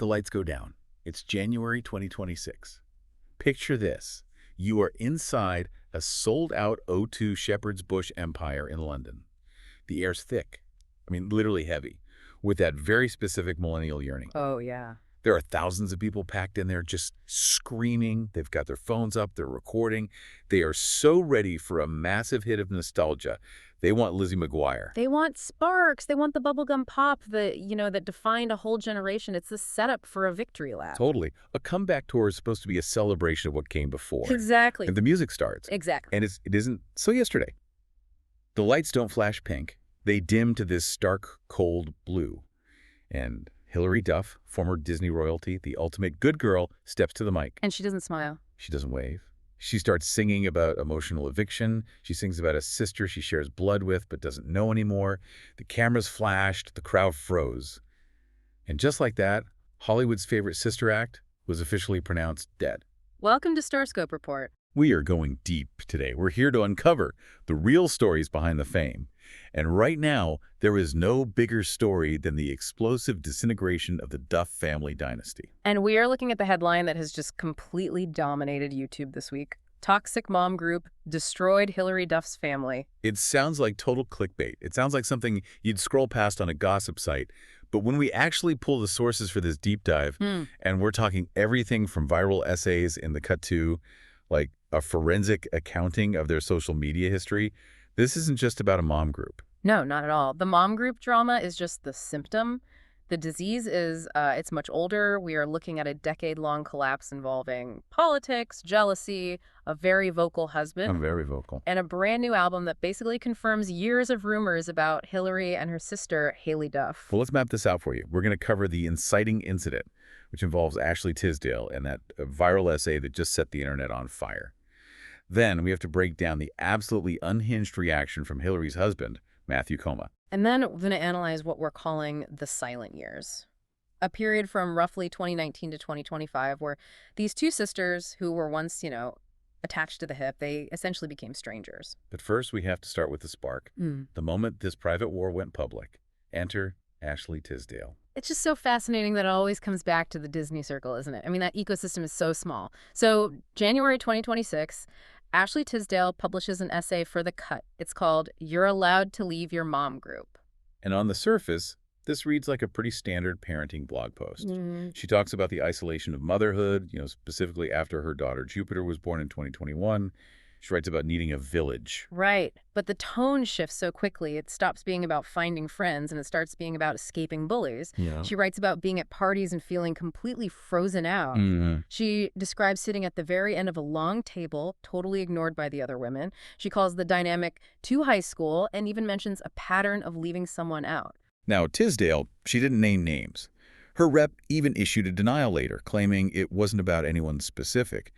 The lights go down. It's January 2026. Picture this. You are inside a sold-out O2 Shepherd's Bush Empire in London. The air's thick. I mean, literally heavy, with that very specific millennial yearning. Oh, yeah. There are thousands of people packed in there just screaming. They've got their phones up. They're recording. They are so ready for a massive hit of nostalgia. They want Lizzie McGuire. They want sparks. They want the bubblegum pop that defined a whole generation. It's the setup for a victory lap. Totally. A comeback tour is supposed to be a celebration of what came before. Exactly. And the music starts. Exactly. And it isn't so yesterday. The lights don't flash pink. They dim to this stark, cold blue. And Hilary Duff, former Disney royalty, the ultimate good girl, steps to the mic. And she doesn't smile. She doesn't wave. She starts singing about emotional eviction. She sings about a sister she shares blood with but doesn't know anymore. The cameras flashed. The crowd froze. And just like that, Hollywood's favorite sister act was officially pronounced dead. Welcome to StarScope Report. We are going deep today. We're here to uncover the real stories behind the fame. And right now, there is no bigger story than the explosive disintegration of the Duff family dynasty. And we are looking at the headline that has just completely dominated YouTube this week. Toxic mom group destroyed Hilary Duff's family. It sounds like total clickbait. It sounds like something you'd scroll past on a gossip site. But when we actually pull the sources for this deep dive, and we're talking everything from viral essays in the cut to, like, a forensic accounting of their social media history, this isn't just about a mom group. No, not at all. The mom group drama is just the symptom. The disease is, it's much older. We are looking at a decade-long collapse involving politics, jealousy, a very vocal husband. I'm very vocal. And a brand new album that basically confirms years of rumors about Hilary and her sister, Haylie Duff. Well, let's map this out for you. We're going to cover the inciting incident, which involves Ashley Tisdale and that viral essay that just set the internet on fire. Then we have to break down the absolutely unhinged reaction from Hilary's husband, Matthew Koma. And then we're going to analyze what we're calling the silent years, a period from roughly 2019 to 2025 where these two sisters who were once, attached to the hip, they essentially became strangers. But first, we have to start with the spark. The moment this private war went public. Enter Ashley Tisdale. It's just so fascinating that it always comes back to the Disney circle, isn't it? I mean, that ecosystem is so small. So January 2026, Ashley Tisdale publishes an essay for The Cut. It's called You're Allowed to Leave Your Mom Group. And on the surface, this reads like a pretty standard parenting blog post. She talks about the isolation of motherhood, specifically after her daughter Jupiter was born in 2021. She writes about needing a village. Right. But the tone shifts so quickly. It stops being about finding friends and it starts being about escaping bullies. Yeah. She writes about being at parties and feeling completely frozen out. She describes sitting at the very end of a long table, totally ignored by the other women. She calls the dynamic too high school and even mentions a pattern of leaving someone out. Now, Tisdale, she didn't name names. Her rep even issued a denial later, claiming it wasn't about anyone specific.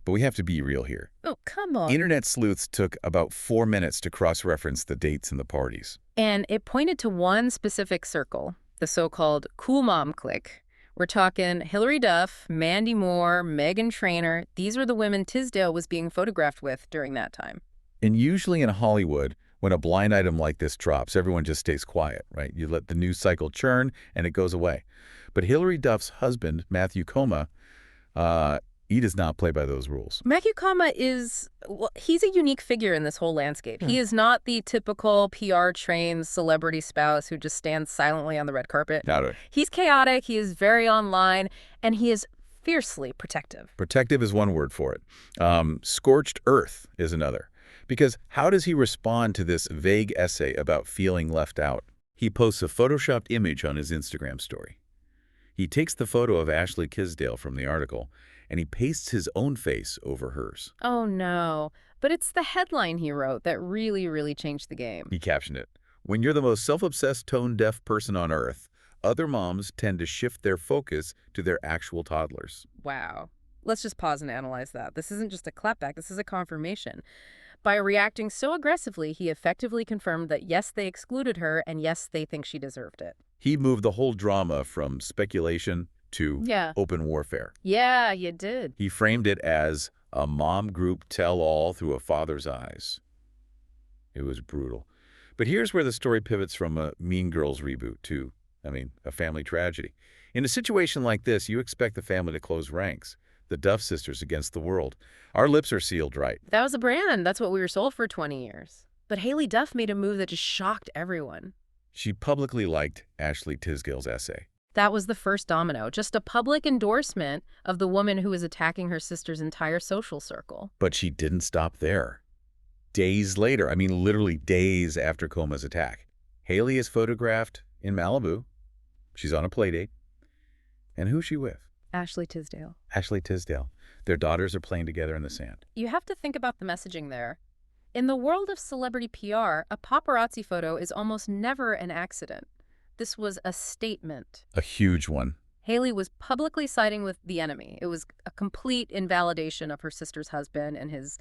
But we have to be real here. Oh, come on. Internet sleuths took about 4 minutes to cross-reference the dates and the parties. And it pointed to one specific circle, the so-called cool mom clique. We're talking Hilary Duff, Mandy Moore, Meghan Trainor. These were the women Tisdale was being photographed with during that time. And usually in Hollywood, when a blind item like this drops, everyone just stays quiet, right? You let the news cycle churn and it goes away. But Hilary Duff's husband, Matthew Koma, he does not play by those rules. Matthew Koma he's a unique figure in this whole landscape. He is not the typical PR-trained celebrity spouse who just stands silently on the red carpet. He's chaotic, he is very online, and he is fiercely protective. Protective is one word for it. Scorched earth is another. Because how does he respond to this vague essay about feeling left out? He posts a photoshopped image on his Instagram story. He takes the photo of Ashley Tisdale from the article, and he pastes his own face over hers. Oh, no. But it's the headline he wrote that really, really changed the game. He captioned it, "When you're the most self-obsessed, tone-deaf person on earth, other moms tend to shift their focus to their actual toddlers." Wow. Let's just pause and analyze that. This isn't just a clapback. This is a confirmation. By reacting so aggressively, he effectively confirmed that, yes, they excluded her, and yes, they think she deserved it. He moved the whole drama from speculation to open warfare. Yeah, you did. He framed it as a mom group tell-all through a father's eyes. It was brutal. But here's where the story pivots from a Mean Girls reboot to, a family tragedy. In a situation like this, you expect the family to close ranks. The Duff sisters against the world. Our lips are sealed right. That was a brand. That's what we were sold for 20 years. But Haylie Duff made a move that just shocked everyone. She publicly liked Ashley Tisdale's essay. That was the first domino, just a public endorsement of the woman who was attacking her sister's entire social circle. But she didn't stop there. Days later, I mean literally days after Koma's attack, Haylie is photographed in Malibu. She's on a playdate. And who's she with? Ashley Tisdale. Ashley Tisdale. Their daughters are playing together in the sand. You have to think about the messaging there. In the world of celebrity PR, a paparazzi photo is almost never an accident. This was a statement. A huge one. Haylie was publicly siding with the enemy. It was a complete invalidation of her sister's husband and his,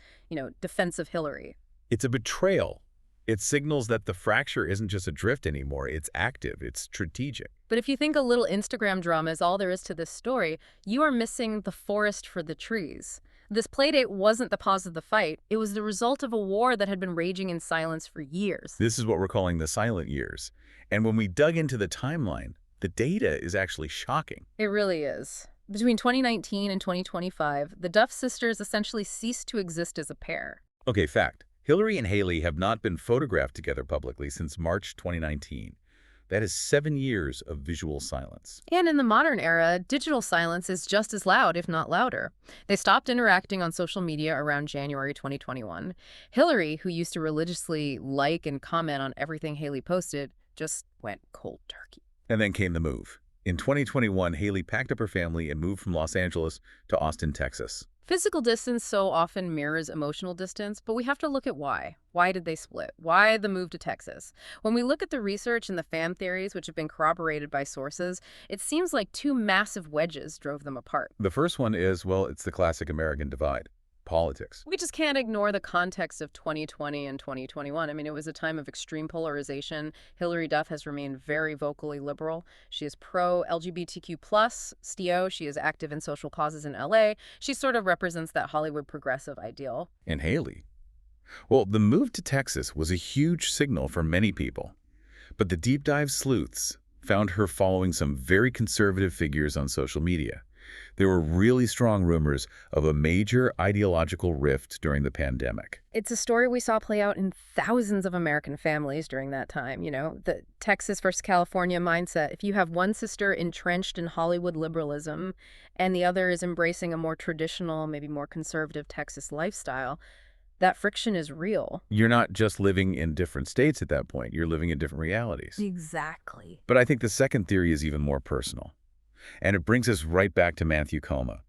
defense of Hilary. It's a betrayal. It signals that the fracture isn't just a drift anymore. It's active. It's strategic. But if you think a little Instagram drama is all there is to this story, you are missing the forest for the trees. This playdate wasn't the cause of the fight. It was the result of a war that had been raging in silence for years. This is what we're calling the silent years. And when we dug into the timeline, the data is actually shocking. It really is. Between 2019 and 2025, the Duff sisters essentially ceased to exist as a pair. Okay, fact. Hilary and Haylie have not been photographed together publicly since March 2019. That is 7 years of visual silence. And in the modern era, digital silence is just as loud, if not louder. They stopped interacting on social media around January 2021. Hilary, who used to religiously like and comment on everything Haylie posted, just went cold turkey. And then came the move. In 2021, Haylie packed up her family and moved from Los Angeles to Austin, Texas. Physical distance so often mirrors emotional distance, but we have to look at why. Why did they split? Why the move to Texas? When we look at the research and the fan theories, which have been corroborated by sources, it seems like two massive wedges drove them apart. The first one is, well, it's the classic American divide. Politics. We just can't ignore the context of 2020 and 2021. I mean, it was a time of extreme polarization. Hilary Duff has remained very vocally liberal. She is pro-LGBTQ+, STO. She is active in social causes in LA. She sort of represents that Hollywood progressive ideal. And Haylie? Well, the move to Texas was a huge signal for many people. But the deep dive sleuths found her following some very conservative figures on social media. There were really strong rumors of a major ideological rift during the pandemic. It's a story we saw play out in thousands of American families during that time. The Texas versus California mindset. If you have one sister entrenched in Hollywood liberalism and the other is embracing a more traditional, maybe more conservative Texas lifestyle, that friction is real. You're not just living in different states at that point. You're living in different realities. Exactly. But I think the second theory is even more personal. And it brings us right back to Matthew Koma.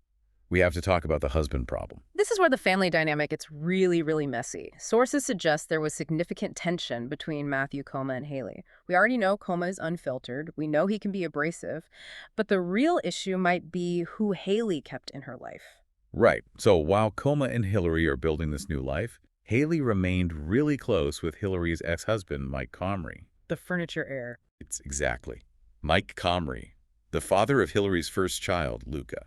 We have to talk about the husband problem. This is where the family dynamic gets really, really messy. Sources suggest there was significant tension between Matthew Koma and Haylie. We already know Koma is unfiltered. We know he can be abrasive. But the real issue might be who Haylie kept in her life. Right. So while Koma and Hilary are building this new life, Haylie remained really close with Hilary's ex-husband, Mike Comrie. The furniture heir. It's exactly. Mike Comrie, the father of Hilary's first child, Luca.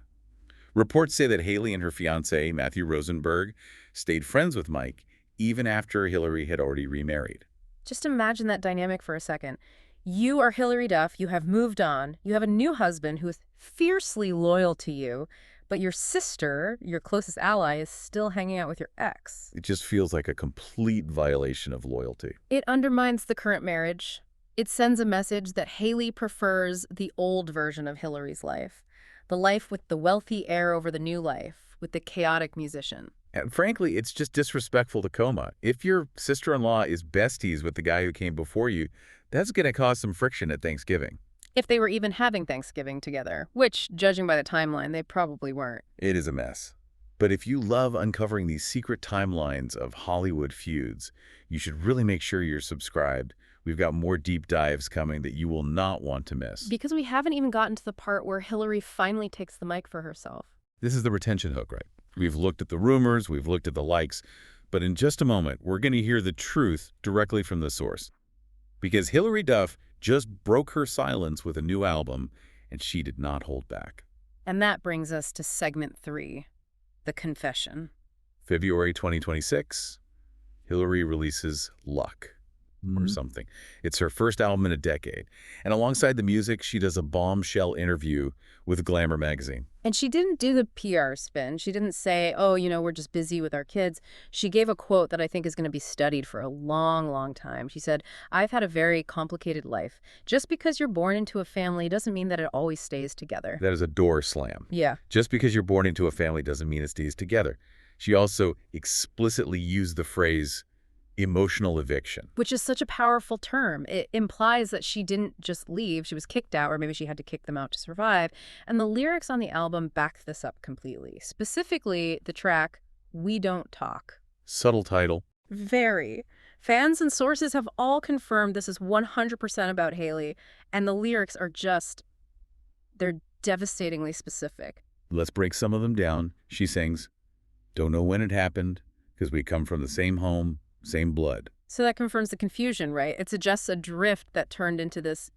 Reports say that Haylie and her fiancé, Matthew Rosenberg, stayed friends with Mike even after Hilary had already remarried. Just imagine that dynamic for a second. You are Hilary Duff, you have moved on, you have a new husband who is fiercely loyal to you, but your sister, your closest ally, is still hanging out with your ex. It just feels like a complete violation of loyalty. It undermines the current marriage. It sends a message that Haylie prefers the old version of Hilary's life. The life with the wealthy heir over the new life, with the chaotic musician. And frankly, it's just disrespectful to Koma. If your sister-in-law is besties with the guy who came before you, that's going to cause some friction at Thanksgiving. If they were even having Thanksgiving together, which, judging by the timeline, they probably weren't. It is a mess. But if you love uncovering these secret timelines of Hollywood feuds, you should really make sure you're subscribed. We've got more deep dives coming that you will not want to miss. Because we haven't even gotten to the part where Hilary finally takes the mic for herself. This is the retention hook, right? We've looked at the rumors, we've looked at the likes, but in just a moment, we're going to hear the truth directly from the source. Because Hilary Duff just broke her silence with a new album, and she did not hold back. And that brings us to segment 3, the confession. February 2026, Hilary releases Luck. or something. It's her first album in a decade. And alongside the music, she does a bombshell interview with Glamour magazine. And she didn't do the PR spin. She didn't say, oh, we're just busy with our kids. She gave a quote that I think is going to be studied for a long, long time. She said, I've had a very complicated life. Just because you're born into a family doesn't mean that it always stays together. That is a door slam. Yeah. Just because you're born into a family doesn't mean it stays together. She also explicitly used the phrase emotional eviction. Which is such a powerful term. It implies that she didn't just leave, she was kicked out, or maybe she had to kick them out to survive. And the lyrics on the album back this up completely. Specifically, the track, We Don't Talk. Subtle title. Very. Fans and sources have all confirmed this is 100% about Haylie, and the lyrics are they're devastatingly specific. Let's break some of them down. She sings, don't know when it happened, because we come from the same home, same blood. So that confirms the confusion, right? It suggests a drift that turned into this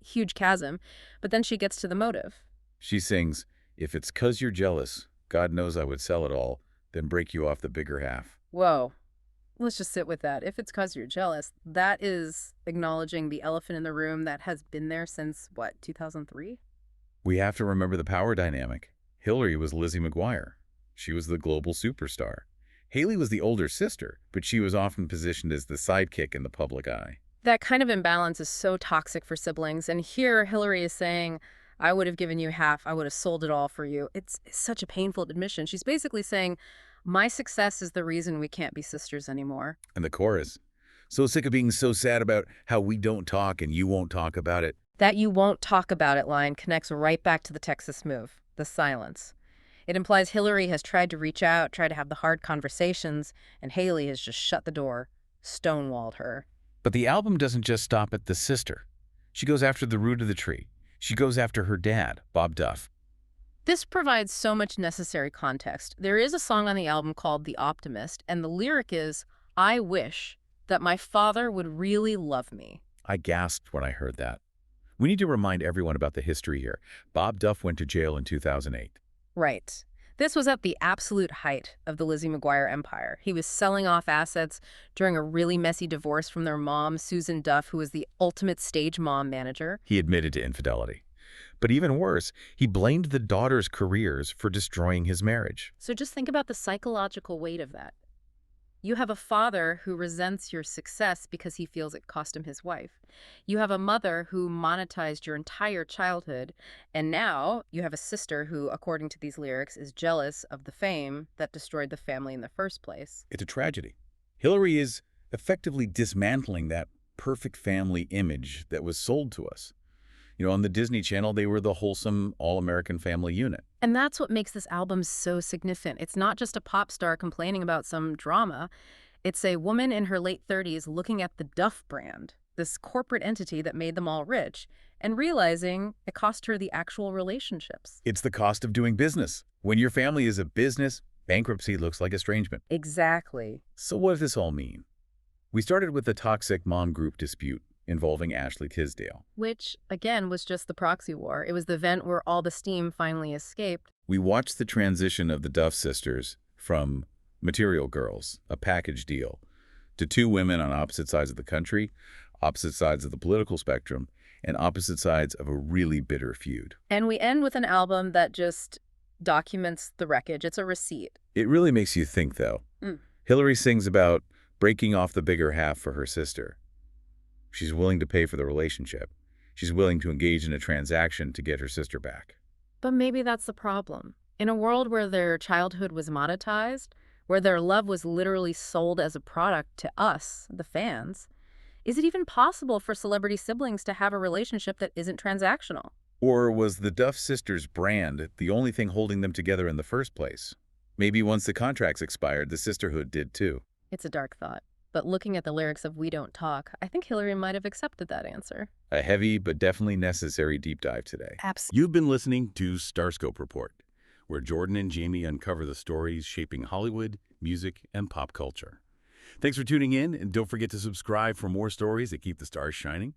huge chasm. But then she gets to the motive. She sings, if it's 'cause you're jealous, God knows I would sell it all, then break you off the bigger half. Whoa. Let's just sit with that. If it's 'cause you're jealous, that is acknowledging the elephant in the room that has been there since, 2003? We have to remember the power dynamic. Hilary was Lizzie McGuire. She was the global superstar. Haylie was the older sister, but she was often positioned as the sidekick in the public eye. That kind of imbalance is so toxic for siblings. And here, Hilary is saying, I would have given you half. I would have sold it all for you. It's such a painful admission. She's basically saying, my success is the reason we can't be sisters anymore. And the chorus, so sick of being so sad about how we don't talk and you won't talk about it. That you won't talk about it line connects right back to the Texas move, the silence. It implies Hilary has tried to reach out, tried to have the hard conversations, and Haylie has just shut the door, stonewalled her. But the album doesn't just stop at the sister. She goes after the root of the tree. She goes after her dad, Bob Duff. This provides so much necessary context. There is a song on the album called The Optimist, and the lyric is, I wish that my father would really love me. I gasped when I heard that. We need to remind everyone about the history here. Bob Duff went to jail in 2008. Right. This was at the absolute height of the Lizzie McGuire empire. He was selling off assets during a really messy divorce from their mom, Susan Duff, who was the ultimate stage mom manager. He admitted to infidelity. But even worse, he blamed the daughters' careers for destroying his marriage. So just think about the psychological weight of that. You have a father who resents your success because he feels it cost him his wife. You have a mother who monetized your entire childhood. And now you have a sister who, according to these lyrics, is jealous of the fame that destroyed the family in the first place. It's a tragedy. Hilary is effectively dismantling that perfect family image that was sold to us. On the Disney Channel, they were the wholesome, all-American family unit. And that's what makes this album so significant. It's not just a pop star complaining about some drama. It's a woman in her late 30s looking at the Duff brand, this corporate entity that made them all rich, and realizing it cost her the actual relationships. It's the cost of doing business. When your family is a business, bankruptcy looks like estrangement. Exactly. So what does this all mean? We started with the toxic mom group dispute involving Ashley Tisdale. Which, again, was just the proxy war. It was the vent where all the steam finally escaped. We watched the transition of the Duff sisters from material girls, a package deal, to two women on opposite sides of the country, opposite sides of the political spectrum, and opposite sides of a really bitter feud. And we end with an album that just documents the wreckage. It's a receipt. It really makes you think, though. Hilary sings about breaking off the bigger half for her sister. She's willing to pay for the relationship. She's willing to engage in a transaction to get her sister back. But maybe that's the problem. In a world where their childhood was monetized, where their love was literally sold as a product to us, the fans, is it even possible for celebrity siblings to have a relationship that isn't transactional? Or was the Duff sisters' brand the only thing holding them together in the first place? Maybe once the contracts expired, the sisterhood did too. It's a dark thought. But looking at the lyrics of We Don't Talk, I think Hilary might have accepted that answer. A heavy but definitely necessary deep dive today. Absolutely. You've been listening to StarScope Report, where Jordan and Jamie uncover the stories shaping Hollywood, music, and pop culture. Thanks for tuning in, and don't forget to subscribe for more stories that keep the stars shining.